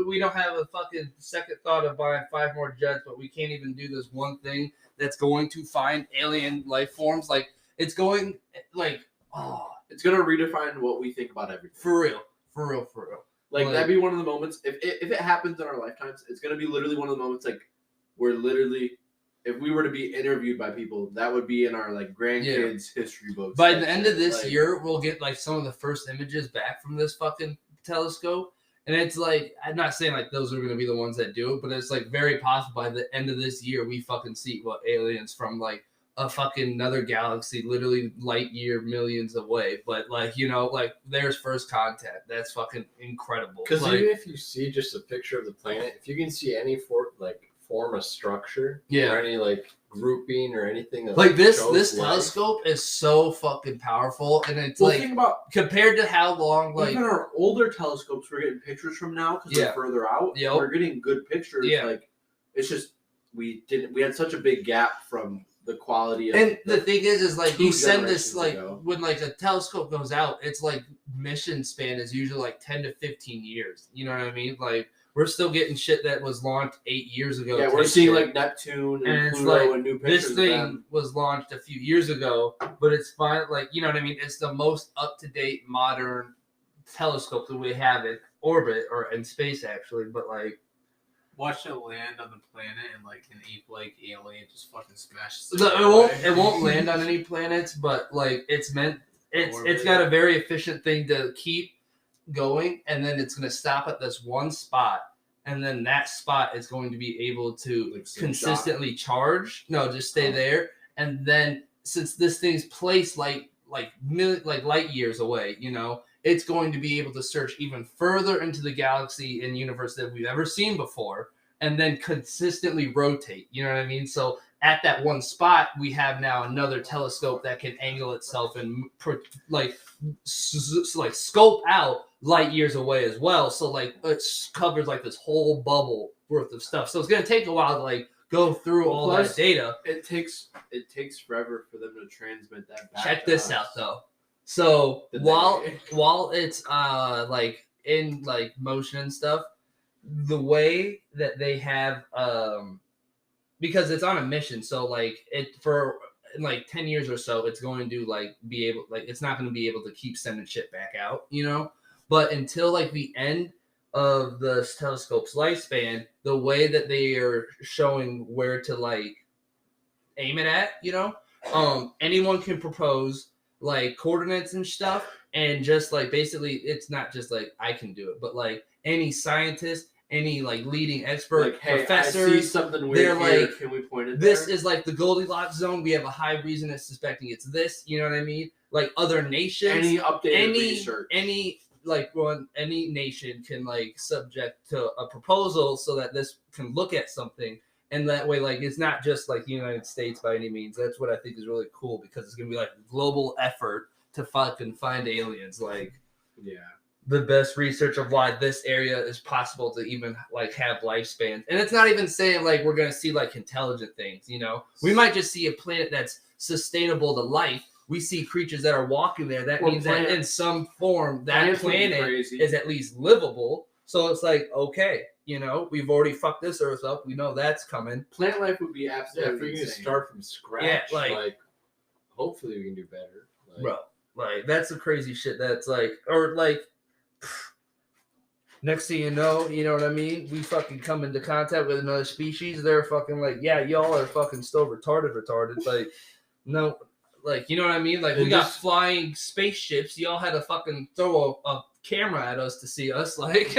We don't have a fucking second thought of buying 5 more jets, but we can't even do this one thing that's going to find alien life forms. Like it's going, like, oh, It's gonna redefine what we think about everything. for real. Like Like- that'd be one of the moments. If it happens in our lifetimes, it's gonna be literally one of the moments. Like we're literally, if we were to be interviewed by people, that would be in our like grandkids' history books. By and the end shit. of this Like, year, we'll get like some of the first images back from this fucking telescope. And it's like, I'm not saying like those are going to be the ones that do it, but it's like very possible by the end of this year, we fucking see what aliens from like a fucking another galaxy, literally light year millions away. But like, you know, like there's first contact. That's fucking incredible. Because like, even if you see just a picture of the planet, if you can see any form of structure, Yeah. or any like grouping or anything that like this shows life, telescope is so fucking powerful, and it's well, like think about compared to how long like even our older telescopes we're getting pictures from now because Yeah. they're further out. Yep. We're getting good pictures. Yeah. Like it's just we had such a big gap from the quality of And the thing is like 2 you send this generations like ago. when like a telescope goes out, it's like mission span is usually like 10 to 15 years. You know what I mean? Like we're still getting shit that was launched 8 years ago. yeah, we're type seeing shit. like Neptune And and it's Pluto like, and new pictures this of thing them. was launched a few years ago, but it's fine. Like you know what I mean? It's the most up to date modern telescope that we have in orbit or in space actually. But like Watch it land on the planet and like an ape-like alien just fucking smashes it won't land on any planets, but like it's got a very efficient thing to keep going, and then it's going to stop at this one spot, and then that spot is going to be able to Like some consistently charge. No, just stay there, and then since this thing's placed like light years away, you know, it's going to be able to search even further into the galaxy and universe that we've ever seen before, and then consistently rotate. You know what I mean? So at that one spot, we have now another telescope that can angle itself and like scope out light years away as well. So like it covers like this whole bubble worth of stuff. So it's gonna take a while to like go through all that data. It takes forever for them to transmit that back. Check to this us. out though. So Did while they? it's like in like motion and stuff, the way that they have because it's on a mission, so like it for in like 10 years or so, it's going to like be able like it's not going to be able to keep sending shit back out, you know. But until like the end of the telescope's lifespan, the way that they are showing where to like aim it at, you know, anyone can propose like coordinates and stuff, and just like basically it's not just like I can do it, but like any scientist, any like leading expert, Like, hey, professors, I see something weird they're here. like, Can we point it this there? is like the Goldilocks zone. We have a high reason of suspecting it's this. You know what I mean? Like other nations, Any updated research? any nation can like subject to a proposal so that this can look at something, and that way like it's not just like the United States by any means. That's what I think is really cool, because it's gonna be like a global effort to fucking find aliens. Like, Yeah. the best research of why this area is possible to even like have lifespans. And it's not even saying like we're going to see like intelligent things, you know. We might just see a planet that's sustainable to life. We see creatures that are walking there. That means that in some form that planet is at least livable. So it's like, okay, you know, we've already fucked this Earth up. We know that's coming. Plant life would be Yeah, absolutely if we can insane. start from scratch, Yeah, like hopefully we can do better. Like, Bro, like that's the crazy shit. That's like, or like, next thing you know what I mean? We fucking come into contact with another species. They're fucking like, yeah, y'all are fucking still retarded. Like, no, like, you know what I mean? Like, we got flying spaceships. Y'all had to fucking throw a camera at us to see us. Like,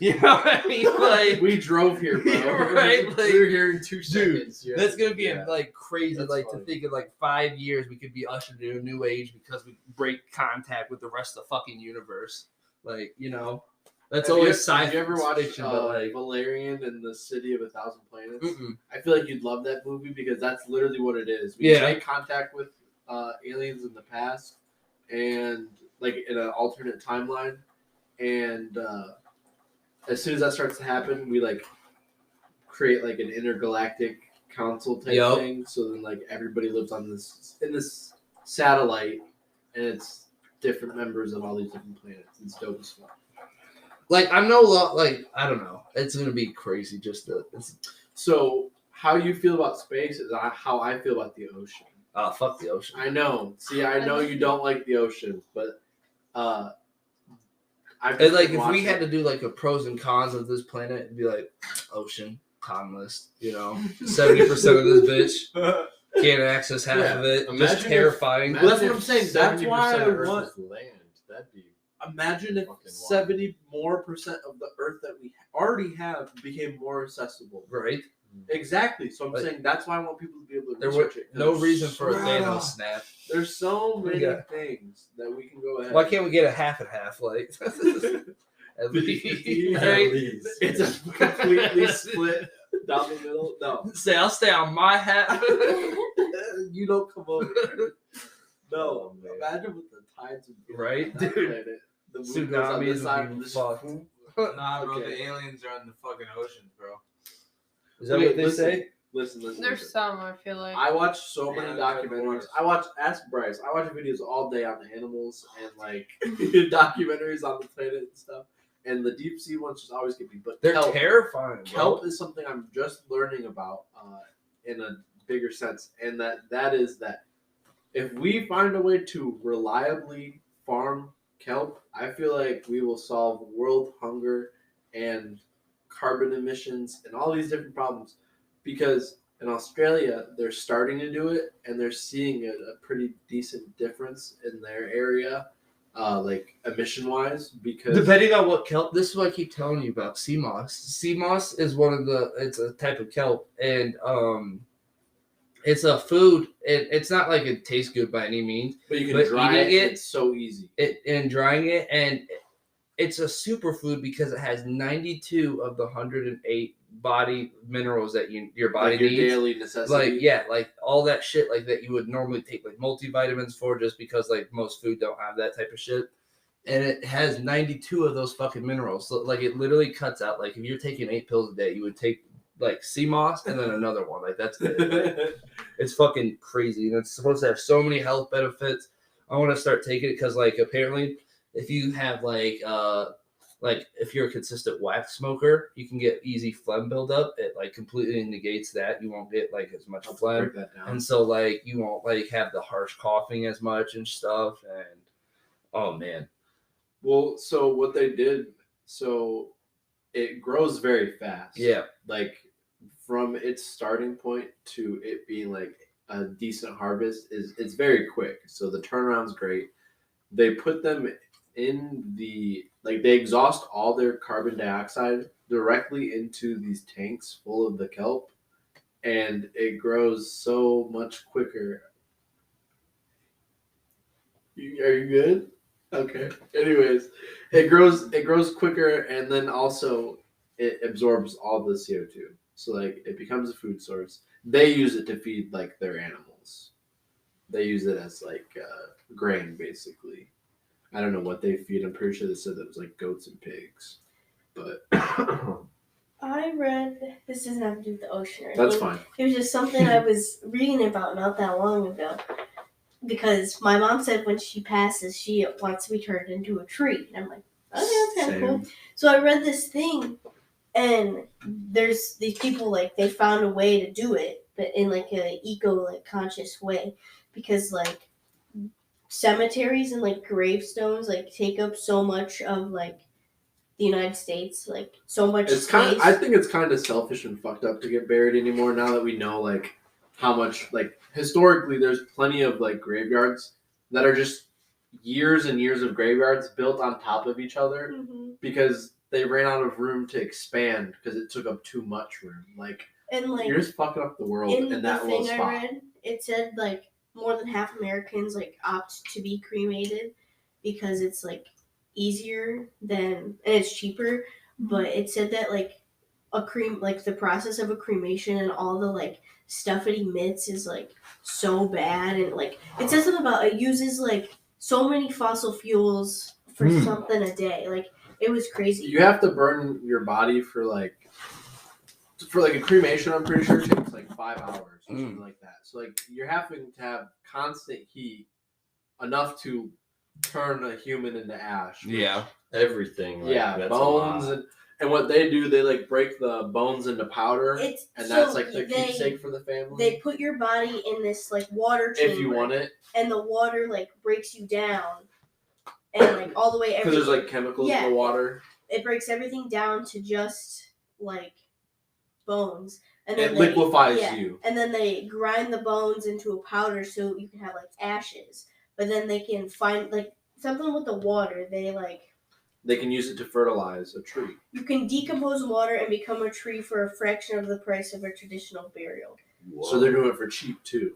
you know what I mean? Like, we drove here, bro. Right? Like, we were here in 2 seconds. dude, that's gonna be like crazy. That's like funny. to think in like 5 years we could be ushered into a new age because we break contact with the rest of the fucking universe. Like, you know, that's always science. Have you ever watched fiction, but like, Valerian and the City of a Thousand Planets? mm-mm. I feel like you'd love that movie because that's literally what it is. We make contact with aliens in the past, and like in an alternate timeline, and as soon as that starts to happen, we like create like an intergalactic council type thing. So then like everybody lives on this satellite, and it's different members of all these different planets. It's dope as fuck. Like, I'm no lot. Like, I don't know. It's gonna be crazy. So how you feel about space is how I feel about the ocean. Fuck the ocean. I know. See, I know you don't like the ocean, but And like, if we had to do like a pros and cons of this planet, it'd be like ocean, con list. You know, 70% of this bitch can't access half of it. Just terrifying. Well, that's what I'm saying. That's why I want land. That'd be imagine if fucking wild. 70% more of the Earth that we already have became more accessible. Right? Exactly. So I'm Like, saying that's why I want people to be able to There research was it. no There's reason for a so- Thanos snap. There's so many Yeah. things that we can go ahead. Why can't we get a half and half? Like, at least, 50-50, right? It's a completely split down the middle. No, Say, I'll stay on my half. you don't come over. No, Oh, man. imagine with the tides of Right, that dude. planet. The moon goes on Tsunamis this side would and be this fucked. Nah, bro, Okay. the aliens are in the fucking oceans, bro. Is that Wait, what they listen. say? Listen. There's some, I feel like. I watch so many Yeah, documentaries. there's Ask Bryce. I watch videos all day on animals and like documentaries on the planet and stuff. And the deep sea ones just always get me. But They're kelp, terrifying. Bro. kelp is something I'm just learning about in a bigger sense, and that is that if we find a way to reliably farm kelp, I feel like we will solve world hunger and carbon emissions and all these different problems. Because in Australia, they're starting to do it, and they're seeing a pretty decent difference in their area, like emission-wise. Because Depending on what kelp, this is what I keep telling you about sea moss. Sea moss is it's a type of kelp, and it's a food. It's not like it tastes good by any means. but you can but dry eating it. it- It's so easy. And drying it, and it's a superfood because it has 92 of the 108 body minerals that your body Like your needs. daily necessity. Like, yeah, like all that shit like that you would normally take like multivitamins for, just because like most food don't have that type of shit. And it has 92 of those fucking minerals. So like it literally cuts out, like if you're taking 8 pills a day, you would take like sea moss and then another one. Like that's it. Like, it's fucking crazy. And it's supposed to have so many health benefits. I want to start taking it because like apparently if you have like if you're a consistent wax smoker, you can get easy phlegm buildup. It like completely negates that. You won't get like as much phlegm. Break that down. And so like you won't like have the harsh coughing as much and stuff. And oh man. Well, so what they did, so it grows very fast. Yeah. Like from its starting point to it being like a decent harvest it's very quick. So the turnaround's great. They put them in they exhaust all their carbon dioxide directly into these tanks full of the kelp, and it grows so much quicker. Are you good? Okay. Anyways, it grows quicker, and then also it absorbs all the CO2. So like it becomes a food source. They use it to feed like their animals. They use it as like grain, basically. I don't know what they feed. I'm pretty sure they said that was like goats and pigs. But I read, this doesn't have to do with the ocean or anything. that's fine. It was just something I was reading about not that long ago. Because my mom said when she passes, she wants to be turned into a tree. And I'm like, okay, that's kind of cool. So I read this thing, and there's these people, like, they found a way to do it, but in, like, a conscious way. Because, like, cemeteries and, like, gravestones, like, take up so much of, like, the United States, like, so much space. I think it's kind of selfish and fucked up to get buried anymore now that we know, like, how much, like, historically there's plenty of, like, graveyards that are just years and years of graveyards built on top of each other because they ran out of room to expand because it took up too much room. Like, and, like, you're just fucking up the world in that little spot. I read, it said, like, more than half Americans, like, opt to be cremated because it's, like, easier and it's cheaper, but it said that, like, the process of a cremation and all the, like, stuff it emits is, like, so bad, and, like, it says something about it uses, like, so many fossil fuels for something a day. Like, it was crazy. You have to burn your body for a cremation, I'm pretty sure it takes like 5 hours or something like that. So like you're having to have constant heat enough to turn a human into ash. Yeah. Everything. Like, Yeah, that's bones and what they do, they like break the bones into powder, and that's like the keepsake for the family. They put your body in this like water chamber if you want it, and the water like breaks you down, and like all the way because there's like chemicals in the water. It breaks everything down to just like bones, and then it liquefies you. And then they grind the bones into a powder so you can have like ashes. But then they can find like something with the water. They can use it to fertilize a tree. You can decompose water and become a tree for a fraction of the price of a traditional burial. Whoa. So they're doing it for cheap too.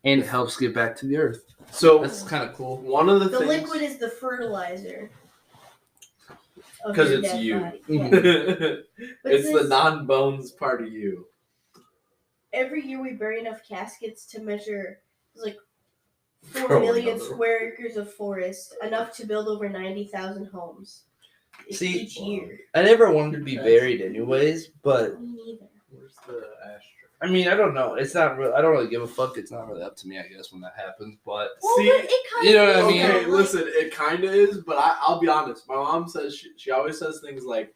And it helps get back to the earth. So that's kind of cool. One of the things, liquid is the fertilizer. Because it's you. Yeah. It's the non-bones part of you. Every year we bury enough caskets to measure like 4 million square acres of forest, enough to build over 90,000 homes. Each year. I never wanted to be buried anyways, but Me neither. Where's the ashtray? I mean, I don't know. It's not real. I don't really give a fuck. It's not really up to me, I guess, when that happens. But Well, see, you know what I mean? Okay, listen, it kind of is, but I'll be honest. My mom says she always says things like,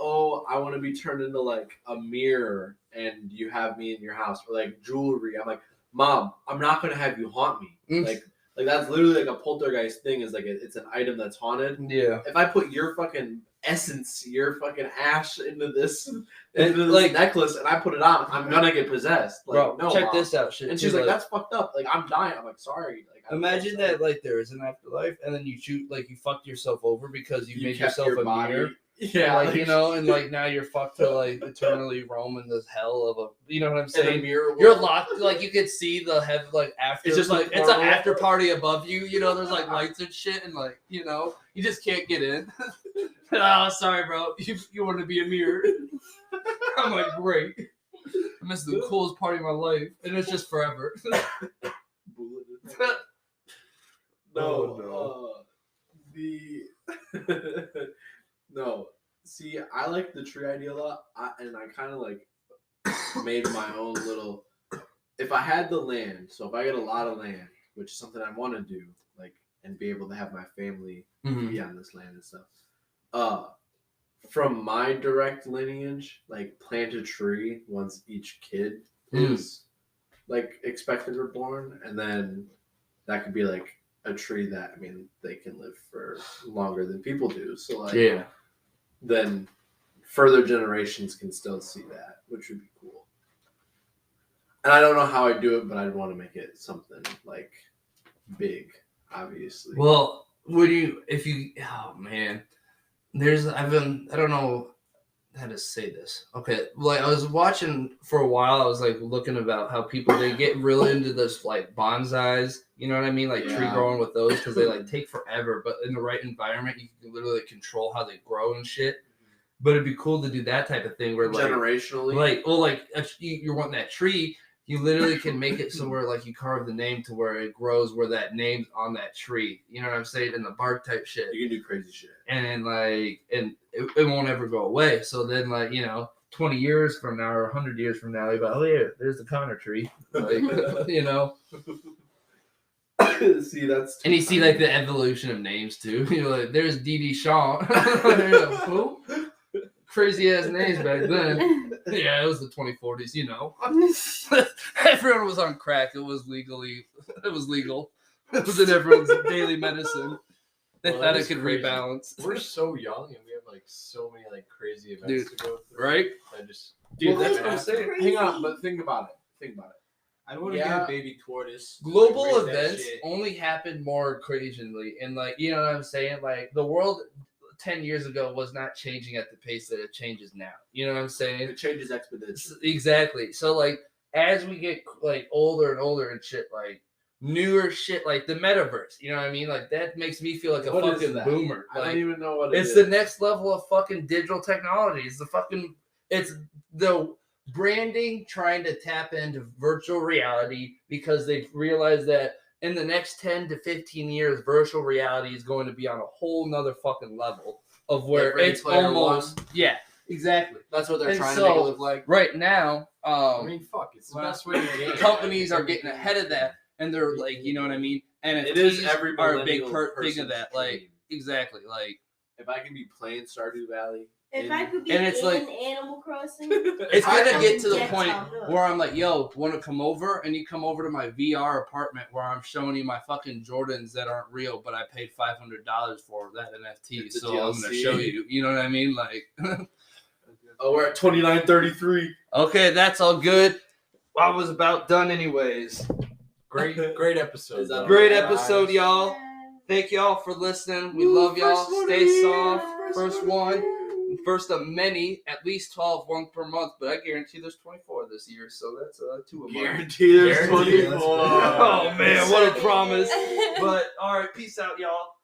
"Oh, I want to be turned into like a mirror, and you have me in your house, or like jewelry." I'm like, Mom, I'm not gonna have you haunt me. Like that's literally like a poltergeist thing. Is like it's an item that's haunted. Yeah. If I put your fucking essence, your fucking ash into this necklace, and I put it on, I'm gonna get possessed. Like, bro, no, check Mom. this out, shit. And she's like, "That's fucked up. Like, I'm dying." I'm like, "Sorry." Like, imagine that, like, there is an afterlife, and then you you fucked yourself over because you made kept yourself your a body. mirror. Yeah, like you know, and like now you're fucked to like eternally roam in this hell of a. You know what I'm saying? You're locked. Like you could see the head like after. It's just like like it's an after party above you. You know, there's like lights and shit, and like you know, you just can't get in. Oh, sorry, bro. You want to be a mirror? I'm like, great. This is the coolest part of my life, and it's just forever. No. See, I like the tree idea a lot, and I kind of like made my own little. If I had the land, so if I get a lot of land, which is something I want to do, like, and be able to have my family be on this land and stuff. From my direct lineage, like, plant a tree once each kid is like expected or born, and then that could be like a tree that, I mean, they can live for longer than people do. So like, then further generations can still see that, which would be cool. And I don't know how I'd do it, but I'd want to make it something like big, obviously. Well, oh man, I don't know how to say this. Okay, like I was watching for a while. I was like looking about how people, they get really into this like bonsais. You know what I mean? Like tree growing with those, because they like take forever. But in the right environment, you can literally control how they grow and shit. But it'd be cool to do that type of thing where like generationally, like if you're wanting that tree, you literally can make it so where like you carve the name to where it grows where that name's on that tree. You know what I'm saying? In the bark type shit. You can do crazy shit. And then like, and it won't ever go away. So then like, 20 years from now or 100 years from now, you're like, oh yeah, there's the Connor tree. Like, See, that's. And you see like the evolution of names too. Like, there's DD Shaw. Who? Crazy ass names back then. Yeah, it was the 2040s, Everyone was on crack. It was legal. It was in everyone's daily medicine. They thought it could rebalance. We're so young and we have like so many like crazy events to go through. Right? Dude, that's what I'm saying. Hang on, but think about it. I don't want to get a baby tortoise. Global raise that events shit. only happen more occasionally. And like, you know what I'm saying? Like the world 10 years ago was not changing at the pace that it changes now. You know what I'm saying? It changes exponentially. Exactly. So like, as we get like older and older and shit, like newer shit, like the metaverse, you know what I mean? Like that makes me feel like a fucking boomer. I Like, don't even know what it is. It's the next level of fucking digital technology. It's the branding trying to tap into virtual reality because they've realized that in the next 10 to 15 years, virtual reality is going to be on a whole nother fucking level of where Like it's Player almost, One? yeah, exactly. That's what they're And trying to so, make it look like. Right now, I mean, fuck, it's the best way to game. companies are getting ahead of that, and they're like, you know what I mean? And It is NFTs every are a big millennial thing of person's that. Like, dream. exactly. Like, If I can be playing Stardew Valley. If I could be And it's in like- Animal Crossing, it's I gonna would get to the get point some, no. where I'm like, yo, want to come over? And you come over to my VR apartment where I'm showing you my fucking Jordans that aren't real, but I paid $500 for that NFT. It's a So I'm gonna DLC. show you. You know what I mean? Like, Oh, we're at 29:33. okay, that's all good. I was about done anyways. Great episode. Is that though. Great Guys. episode, y'all. Thank y'all for listening. We love y'all. Stay soft. First one. First of many, at least 12, one per month. But I guarantee there's 24 this year, so that's 2 a month. Guarantee there's Guarantee. 24. Oh man, what a promise. But all right, peace out, y'all.